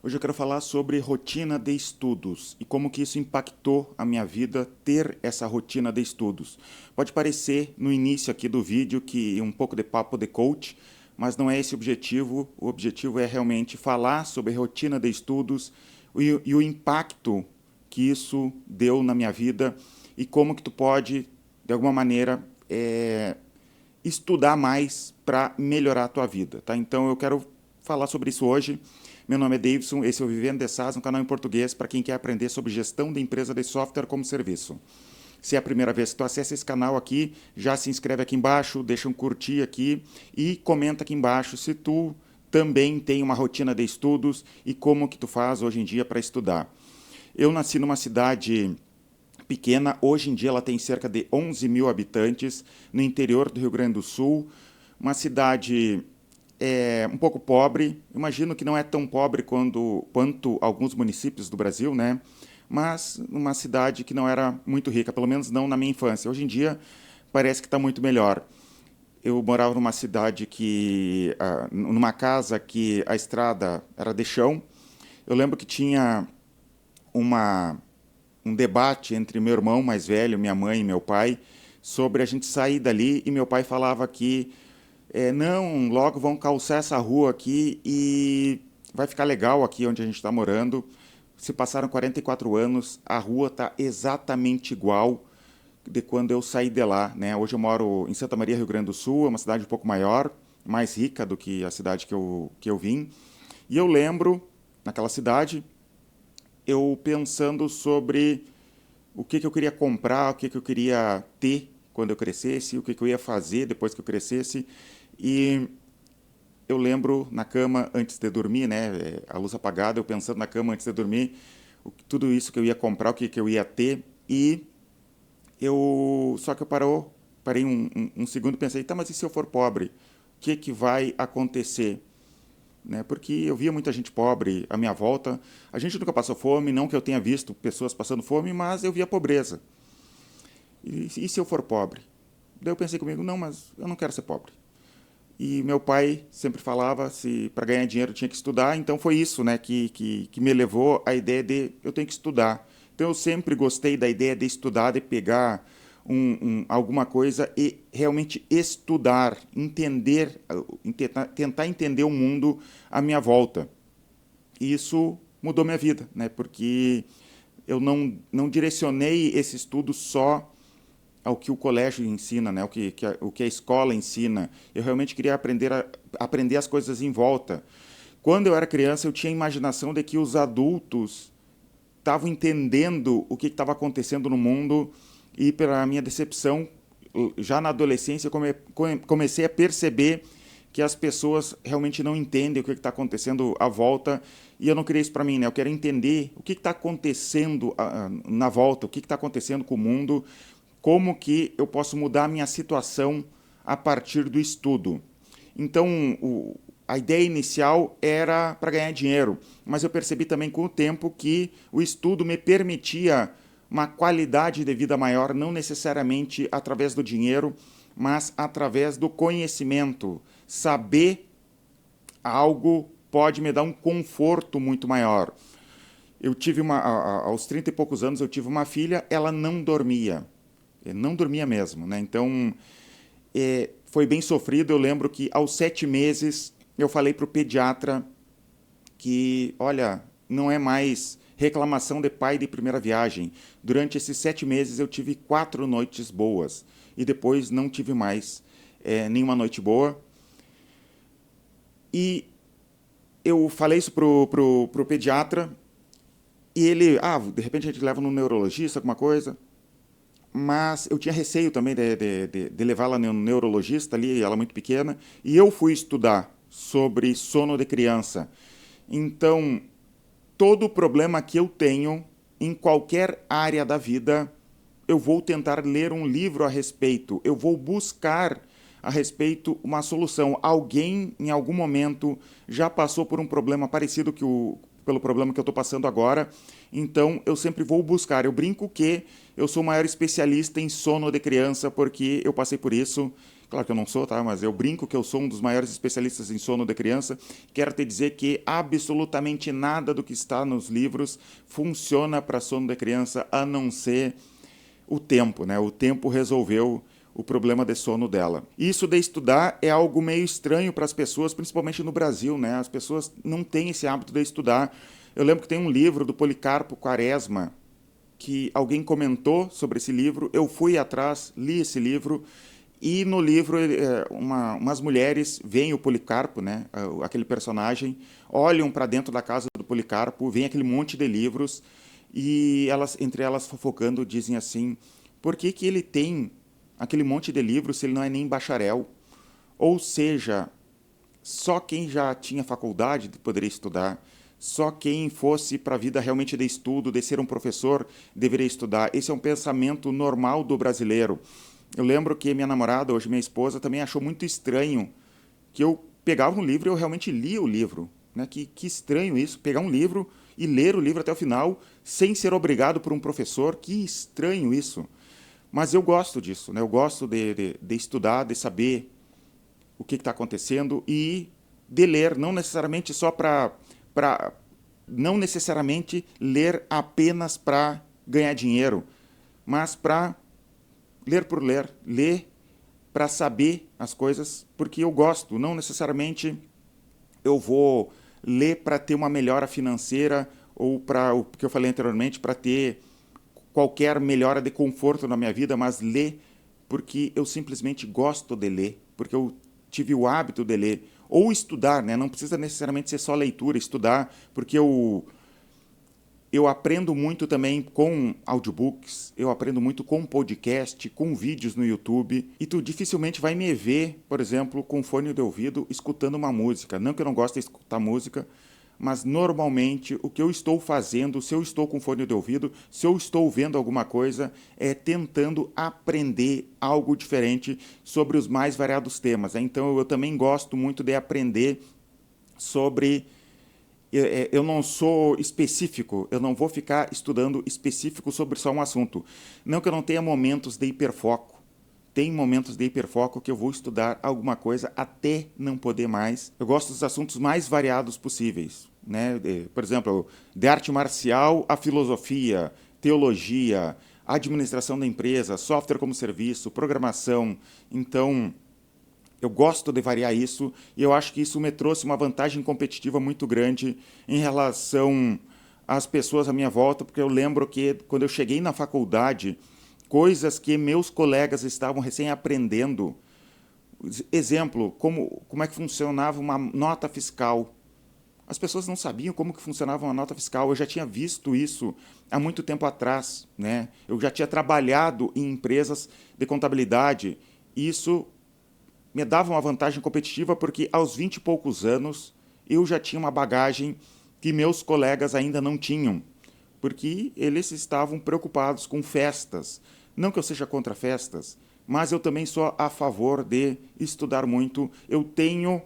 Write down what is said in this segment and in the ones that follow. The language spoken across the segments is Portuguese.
Hoje eu quero falar sobre rotina de estudos e como que isso impactou a minha vida ter essa rotina de estudos. Pode parecer no início aqui do vídeo que um pouco de papo de coach, mas não é esse o objetivo. O objetivo é realmente falar sobre rotina de estudos e o impacto que isso deu na minha vida e como que tu pode, de alguma maneira, estudar mais para melhorar a tua vida, tá? Então eu quero falar sobre isso hoje. Meu nome é Davidson, esse é o Vivendo de SaaS, um canal em português para quem quer aprender sobre gestão de empresa de software como serviço. Se é a primeira vez que tu acessa esse canal aqui, já se inscreve aqui embaixo, deixa um curtir aqui e comenta aqui embaixo se tu também tem uma rotina de estudos e como que tu faz hoje em dia para estudar. Eu nasci numa cidade pequena, hoje em dia ela tem cerca de 11 mil habitantes, no interior do Rio Grande do Sul, uma cidade um pouco pobre, imagino que não é tão pobre quanto alguns municípios do Brasil, né? Mas uma cidade que não era muito rica, pelo menos não na minha infância. Hoje em dia parece que está muito melhor. Eu morava numa cidade numa casa que a estrada era de chão. Eu lembro que tinha uma, um debate entre meu irmão mais velho, minha mãe e meu pai, sobre a gente sair dali, e meu pai falava que não, logo vão calçar essa rua aqui e vai ficar legal aqui onde a gente está morando. Se passaram 44 anos, a rua está exatamente igual de quando eu saí de lá, né? Hoje eu moro em Santa Maria, Rio Grande do Sul, é uma cidade um pouco maior, mais rica do que a cidade que eu vim. E eu lembro, naquela cidade, eu pensando sobre o que eu queria comprar, o que eu queria ter quando eu crescesse, o que eu ia fazer depois que eu crescesse. E eu lembro na cama antes de dormir, né, a luz apagada, eu pensando na cama antes de dormir, tudo isso que eu ia comprar, o que eu ia ter. E só que eu parei um segundo e pensei, tá, mas e se eu for pobre? O que vai acontecer? Né? Porque eu via muita gente pobre à minha volta. A gente nunca passou fome, não que eu tenha visto pessoas passando fome, mas eu via pobreza. E se eu for pobre? Daí eu pensei comigo, não, mas eu não quero ser pobre. E meu pai sempre falava se para ganhar dinheiro tinha que estudar, então foi isso, né, que me levou à ideia de eu tenho que estudar. Então eu sempre gostei da ideia de estudar, de pegar alguma coisa e realmente estudar, entender, tentar entender o mundo à minha volta. E isso mudou minha vida, né, porque eu não direcionei esse estudo só ao que o colégio ensina, né? O que a escola ensina. Eu realmente queria aprender as coisas em volta. Quando eu era criança, eu tinha a imaginação de que os adultos estavam entendendo o que estava acontecendo no mundo e, pela minha decepção, já na adolescência, eu comecei a perceber que as pessoas realmente não entendem o que está acontecendo à volta e eu não queria isso para mim, né? Eu quero entender o que está acontecendo na volta, o que está acontecendo com o mundo, como que eu posso mudar a minha situação a partir do estudo. Então, a ideia inicial era para ganhar dinheiro, mas eu percebi também com o tempo que o estudo me permitia uma qualidade de vida maior, não necessariamente através do dinheiro, mas através do conhecimento. Saber algo pode me dar um conforto muito maior. Eu tive aos 30 e poucos anos, eu tive uma filha, ela não dormia. Não dormia mesmo, né? Então, foi bem sofrido. Eu lembro que aos 7 meses eu falei para o pediatra que, olha, não é mais reclamação de pai de primeira viagem. Durante esses 7 meses eu tive 4 noites boas e depois não tive mais nenhuma noite boa. E eu falei isso pro pediatra e ele, de repente a gente leva no neurologista, alguma coisa. Mas eu tinha receio também de levá-la no neurologista ali, ela muito pequena, e eu fui estudar sobre sono de criança. Então, todo problema que eu tenho, em qualquer área da vida, eu vou tentar ler um livro a respeito, eu vou buscar a respeito uma solução. Alguém, em algum momento, já passou por um problema parecido pelo problema que eu estou passando agora, então eu sempre vou buscar. Eu brinco que eu sou o maior especialista em sono de criança, porque eu passei por isso. Claro que eu não sou, tá? Mas eu brinco que eu sou um dos maiores especialistas em sono de criança. Quero te dizer que absolutamente nada do que está nos livros funciona para sono de criança, a não ser o tempo, né? O tempo resolveu o problema de sono dela. Isso de estudar é algo meio estranho para as pessoas, principalmente no Brasil, né? As pessoas não têm esse hábito de estudar. Eu lembro que tem um livro do Policarpo Quaresma, que alguém comentou sobre esse livro, eu fui atrás, li esse livro, e no livro umas mulheres veem o Policarpo, né, aquele personagem, olham para dentro da casa do Policarpo, vem aquele monte de livros, e elas, entre elas fofocando, dizem assim, por que que ele tem aquele monte de livros se ele não é nem bacharel? Ou seja, só quem já tinha faculdade poderia estudar, só quem fosse para a vida realmente de estudo, de ser um professor, deveria estudar. Esse é um pensamento normal do brasileiro. Eu lembro que minha namorada, hoje minha esposa, também achou muito estranho que eu pegava um livro e eu realmente lia o livro. Né? Que estranho isso, pegar um livro e ler o livro até o final sem ser obrigado por um professor. Que estranho isso. Mas eu gosto disso, né? Eu gosto de estudar, de saber o que está acontecendo e de ler, não necessariamente só não necessariamente ler apenas para ganhar dinheiro, mas para ler por ler, ler para saber as coisas, porque eu gosto, não necessariamente eu vou ler para ter uma melhora financeira ou para o que eu falei anteriormente, para ter qualquer melhora de conforto na minha vida, mas ler porque eu simplesmente gosto de ler, porque eu tive o hábito de ler. Ou estudar, né? Não precisa necessariamente ser só leitura, estudar, porque eu aprendo muito também com audiobooks, eu aprendo muito com podcast, com vídeos no YouTube, e tu dificilmente vai me ver, por exemplo, com fone de ouvido, escutando uma música. Não que eu não goste de escutar música, mas normalmente o que eu estou fazendo, se eu estou com fone de ouvido, se eu estou vendo alguma coisa, é tentando aprender algo diferente sobre os mais variados temas. Então eu também gosto muito de aprender sobre... Eu não sou específico, eu não vou ficar estudando específico sobre só um assunto. Não que eu não tenha momentos de hiperfoco. Tem momentos de hiperfoco que eu vou estudar alguma coisa até não poder mais. Eu gosto dos assuntos mais variados possíveis. Né? Por exemplo, de arte marcial a filosofia, teologia, administração da empresa, software como serviço, programação. Então, eu gosto de variar isso e eu acho que isso me trouxe uma vantagem competitiva muito grande em relação às pessoas à minha volta, porque eu lembro que quando eu cheguei na faculdade, coisas que meus colegas estavam recém aprendendo, exemplo, como é que funcionava uma nota fiscal. As pessoas não sabiam como que funcionava uma nota fiscal. Eu já tinha visto isso há muito tempo atrás, né? Eu já tinha trabalhado em empresas de contabilidade. Isso me dava uma vantagem competitiva porque aos 20 e poucos anos eu já tinha uma bagagem que meus colegas ainda não tinham, porque eles estavam preocupados com festas. Não que eu seja contra festas, mas eu também sou a favor de estudar muito. Eu tenho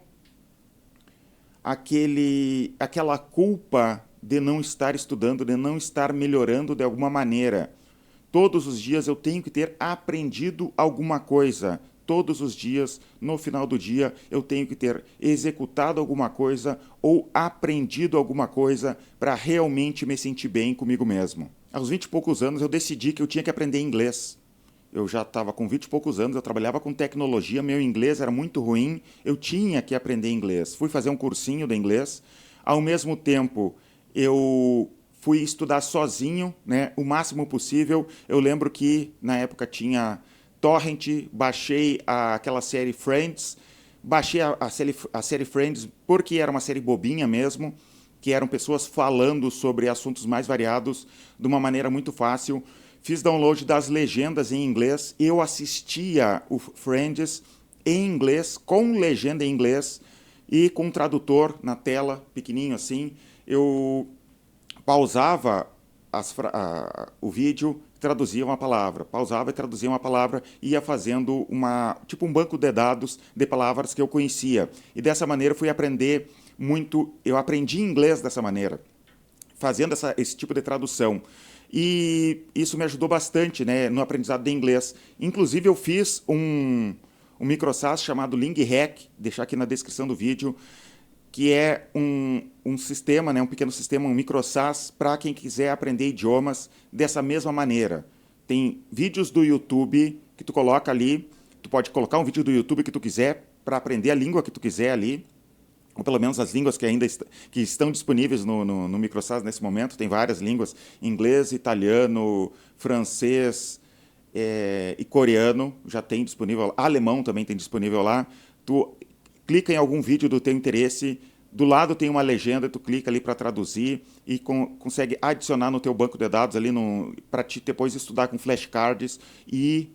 aquela culpa de não estar estudando, de não estar melhorando de alguma maneira. Todos os dias eu tenho que ter aprendido alguma coisa. Todos os dias, no final do dia, eu tenho que ter executado alguma coisa ou aprendido alguma coisa para realmente me sentir bem comigo mesmo. Aos 20 e poucos anos, eu decidi que eu tinha que aprender inglês. Eu já estava com 20 e poucos anos, eu trabalhava com tecnologia, meu inglês era muito ruim, eu tinha que aprender inglês. Fui fazer um cursinho de inglês. Ao mesmo tempo, eu fui estudar sozinho, né, o máximo possível. Eu lembro que, na época, tinha torrent, baixei aquela série Friends, baixei a série Friends porque era uma série bobinha mesmo, que eram pessoas falando sobre assuntos mais variados de uma maneira muito fácil. Fiz download das legendas em inglês, eu assistia o Friends em inglês, com legenda em inglês e com tradutor na tela, pequenininho assim. Eu pausava o vídeo, traduzia uma palavra, pausava e traduzia uma palavra, ia fazendo tipo um banco de dados de palavras que eu conhecia. E dessa maneira eu fui aprender muito, eu aprendi inglês dessa maneira, fazendo esse tipo de tradução. E isso me ajudou bastante, né, no aprendizado de inglês. Inclusive eu fiz um microsas chamado LingHack, deixar aqui na descrição do vídeo, que é um sistema, né, um pequeno sistema, um microsas, para quem quiser aprender idiomas dessa mesma maneira. Tem vídeos do YouTube que tu coloca ali, tu pode colocar um vídeo do YouTube que tu quiser para aprender a língua que tu quiser ali, ou pelo menos as línguas que ainda que estão disponíveis no microsas nesse momento. Tem várias línguas, inglês, italiano, francês e coreano, já tem disponível, alemão também tem disponível lá. Tu clica em algum vídeo do teu interesse, do lado tem uma legenda, tu clica ali para traduzir e consegue adicionar no teu banco de dados ali para te depois estudar com flashcards e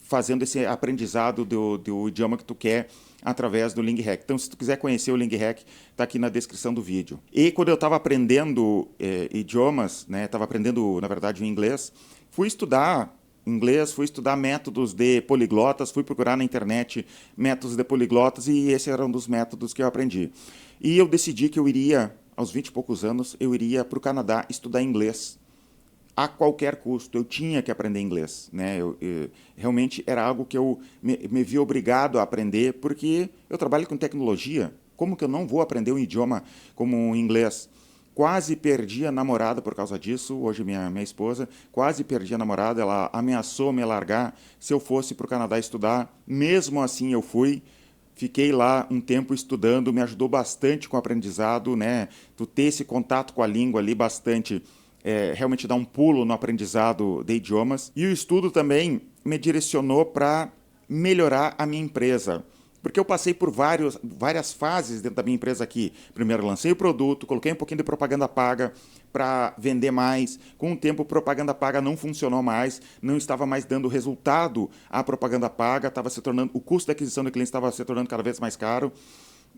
fazendo esse aprendizado do idioma que tu quer através do LingHack. Então, se tu quiser conhecer o LingHack, está aqui na descrição do vídeo. E quando eu estava aprendendo idiomas, né, estava aprendendo, na verdade, o inglês, fui estudar inglês, fui estudar métodos de poliglotas, fui procurar na internet métodos de poliglotas e esse era um dos métodos que eu aprendi. E eu decidi que eu iria, aos 20 e poucos anos, eu iria para o Canadá estudar inglês. A qualquer custo, eu tinha que aprender inglês, né? Realmente era algo que eu me vi obrigado a aprender, porque eu trabalho com tecnologia. Como que eu não vou aprender um idioma como o inglês? Quase perdi a namorada por causa disso, hoje minha esposa, quase perdi a namorada, ela ameaçou me largar se eu fosse para o Canadá estudar. Mesmo assim eu fui, fiquei lá um tempo estudando, me ajudou bastante com o aprendizado, né? Tu ter esse contato com a língua ali bastante... realmente dar um pulo no aprendizado de idiomas. E o estudo também me direcionou para melhorar a minha empresa. Porque eu passei por várias fases dentro da minha empresa aqui. Primeiro lancei o produto, coloquei um pouquinho de propaganda paga para vender mais. Com o tempo, propaganda paga não funcionou mais, não estava mais dando resultado à propaganda paga, estava se tornando, o custo da aquisição do cliente estava se tornando cada vez mais caro.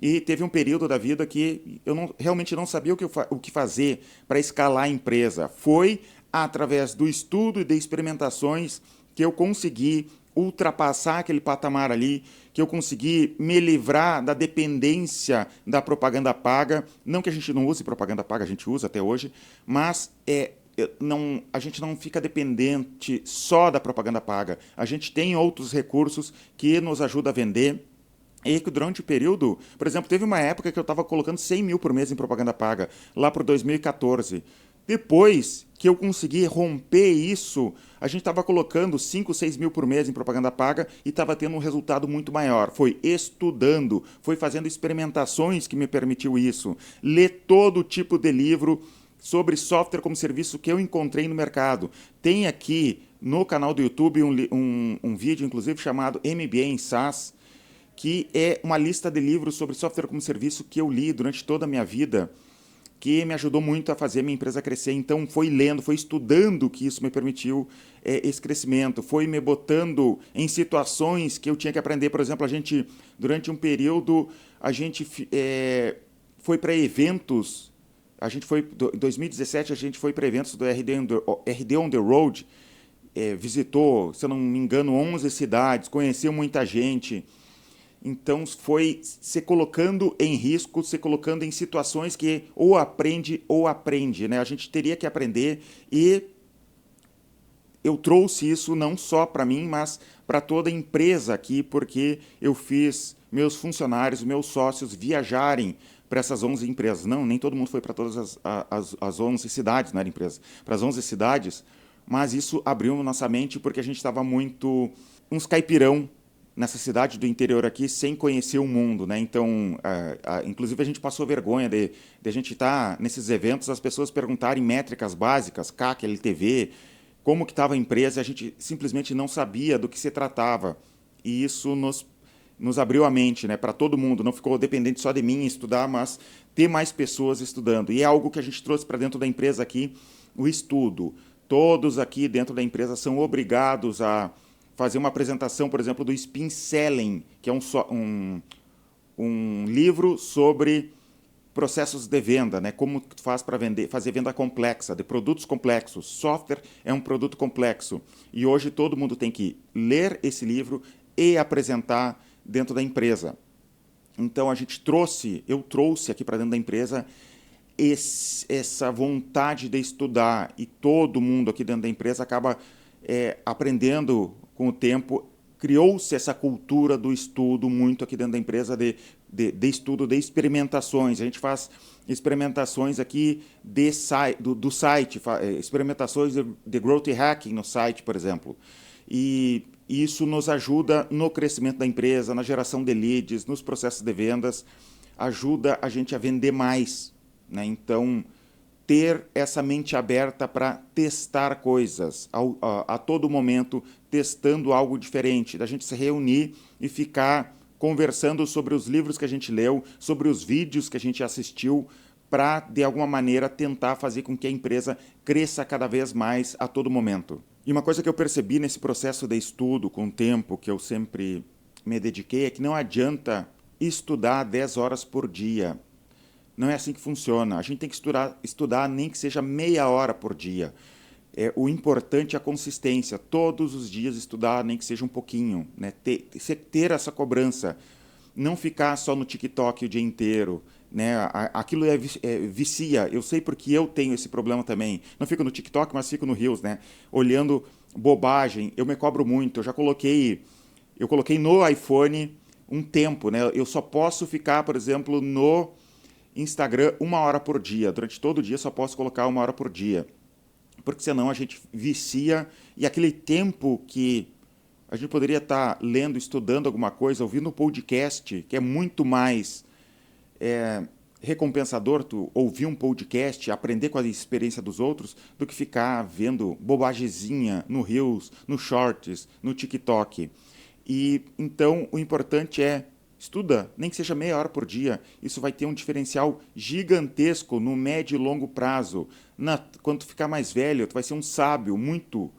E teve um período da vida que eu realmente não sabia o que fazer para escalar a empresa. Foi através do estudo e de experimentações que eu consegui ultrapassar aquele patamar ali, que eu consegui me livrar da dependência da propaganda paga. Não que a gente não use propaganda paga, a gente usa até hoje, mas a gente não fica dependente só da propaganda paga. A gente tem outros recursos que nos ajudam a vender. E durante o período, por exemplo, teve uma época que eu estava colocando 100 mil por mês em propaganda paga, lá para 2014. Depois que eu consegui romper isso, a gente estava colocando 5, 6 mil por mês em propaganda paga e estava tendo um resultado muito maior. Foi estudando, foi fazendo experimentações que me permitiu isso. Ler todo tipo de livro sobre software como serviço que eu encontrei no mercado. Tem aqui no canal do YouTube um vídeo, inclusive, chamado MBA em SaaS, que é uma lista de livros sobre software como serviço que eu li durante toda a minha vida, que me ajudou muito a fazer a minha empresa crescer. Então, foi lendo, foi estudando que isso me permitiu esse crescimento, foi me botando em situações que eu tinha que aprender. Por exemplo, durante um período, a gente foi para eventos, em 2017, a gente foi para eventos do RD On The Road, visitou, se eu não me engano, 11 cidades, conheceu muita gente. Então, foi se colocando em risco, se colocando em situações que ou aprende, né? A gente teria que aprender e eu trouxe isso não só para mim, mas para toda a empresa aqui, porque eu fiz meus funcionários, meus sócios viajarem para essas 11 empresas. Não, nem todo mundo foi para todas as 11 cidades, não era empresa, para as 11 cidades, mas isso abriu nossa mente porque a gente estava muito uns caipirão nessa cidade do interior aqui, sem conhecer o mundo, né? Então, inclusive a gente passou vergonha de a gente estar nesses eventos, as pessoas perguntarem métricas básicas, CAC, LTV, como que estava a empresa, a gente simplesmente não sabia do que se tratava. E isso nos abriu a mente, né, para todo mundo, não ficou dependente só de mim estudar, mas ter mais pessoas estudando. E é algo que a gente trouxe para dentro da empresa aqui, o estudo. Todos aqui dentro da empresa são obrigados a fazer uma apresentação, por exemplo, do Spin Selling, que é um livro sobre processos de venda, né? Como tu faz para fazer venda complexa, de produtos complexos. Software é um produto complexo. E hoje todo mundo tem que ler esse livro e apresentar dentro da empresa. Então eu trouxe aqui para dentro da empresa essa vontade de estudar, e todo mundo aqui dentro da empresa acaba aprendendo com o tempo criou-se essa cultura do estudo muito aqui dentro da empresa de estudo, de experimentações. A gente faz experimentações aqui do site, experimentações de growth hacking no site, por exemplo. E isso nos ajuda no crescimento da empresa, na geração de leads, nos processos de vendas, ajuda a gente a vender mais, né? Então, ter essa mente aberta para testar coisas a todo momento, testando algo diferente, da gente se reunir e ficar conversando sobre os livros que a gente leu, sobre os vídeos que a gente assistiu, para, de alguma maneira, tentar fazer com que a empresa cresça cada vez mais a todo momento. E uma coisa que eu percebi nesse processo de estudo, com o tempo que eu sempre me dediquei, é que não adianta estudar 10 horas por dia. Não é assim que funciona. A gente tem que estudar nem que seja meia hora por dia. O importante é a consistência. Todos os dias estudar, nem que seja um pouquinho, né? Ter essa cobrança. Não ficar só no TikTok o dia inteiro, né? Aquilo vicia. Eu sei porque eu tenho esse problema também. Não fico no TikTok, mas fico no Reels, né? Olhando bobagem. Eu me cobro muito. Eu coloquei no iPhone um tempo, né? Eu só posso ficar, por exemplo, no Instagram 1 hora por dia. Durante todo o dia só posso colocar 1 hora por dia. Porque senão a gente vicia e aquele tempo que a gente poderia estar lendo, estudando alguma coisa, ouvindo um podcast, que é muito mais recompensador tu ouvir um podcast, aprender com a experiência dos outros, do que ficar vendo bobagezinha no Reels, no Shorts, no TikTok. E então o importante é estuda, nem que seja meia hora por dia. Isso vai ter um diferencial gigantesco no médio e longo prazo. Quando tu ficar mais velho, tu vai ser um sábio muito...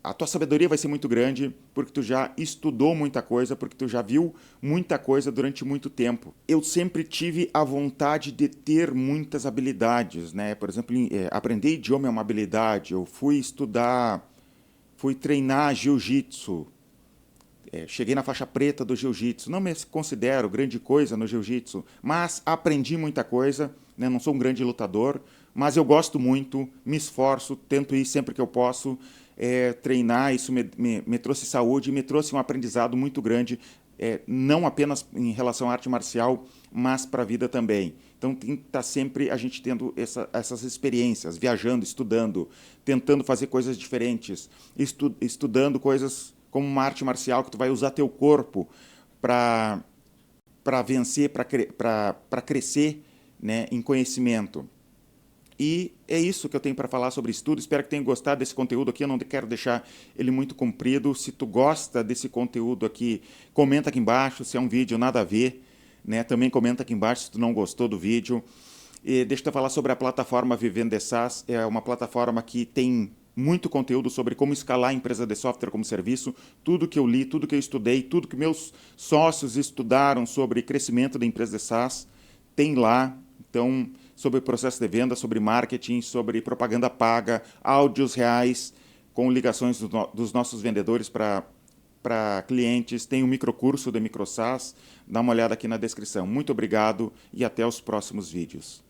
a tua sabedoria vai ser muito grande porque tu já estudou muita coisa, porque tu já viu muita coisa durante muito tempo. Eu sempre tive a vontade de ter muitas habilidades, né? Por exemplo, aprender idioma é uma habilidade. Eu fui treinar jiu-jitsu. Cheguei na faixa preta do jiu-jitsu. Não me considero grande coisa no jiu-jitsu, mas aprendi muita coisa, né? Não sou um grande lutador, mas eu gosto muito, me esforço, tento ir sempre que eu posso treinar. Isso me trouxe saúde, me trouxe um aprendizado muito grande, não apenas em relação à arte marcial, mas para a vida também. Então tem que estar sempre a gente tendo essas experiências, viajando, estudando, tentando fazer coisas diferentes, estudando coisas como uma arte marcial que tu vai usar teu corpo para vencer, para crescer, né, em conhecimento. E é isso que eu tenho para falar sobre estudo. Espero que tenham gostado desse conteúdo aqui. Eu não quero deixar ele muito comprido. Se tu gosta desse conteúdo aqui, comenta aqui embaixo se é um vídeo nada a ver, né? Também comenta aqui embaixo se tu não gostou do vídeo. E deixa eu falar sobre a plataforma Vivendo de SaaS. É uma plataforma que tem muito conteúdo sobre como escalar a empresa de software como serviço, tudo que eu li, tudo que eu estudei, tudo que meus sócios estudaram sobre crescimento da empresa de SaaS, tem lá. Então, sobre processo de venda, sobre marketing, sobre propaganda paga, áudios reais, com ligações dos nossos vendedores para clientes. Tem um microcurso de MicroSaaS, dá uma olhada aqui na descrição. Muito obrigado e até os próximos vídeos.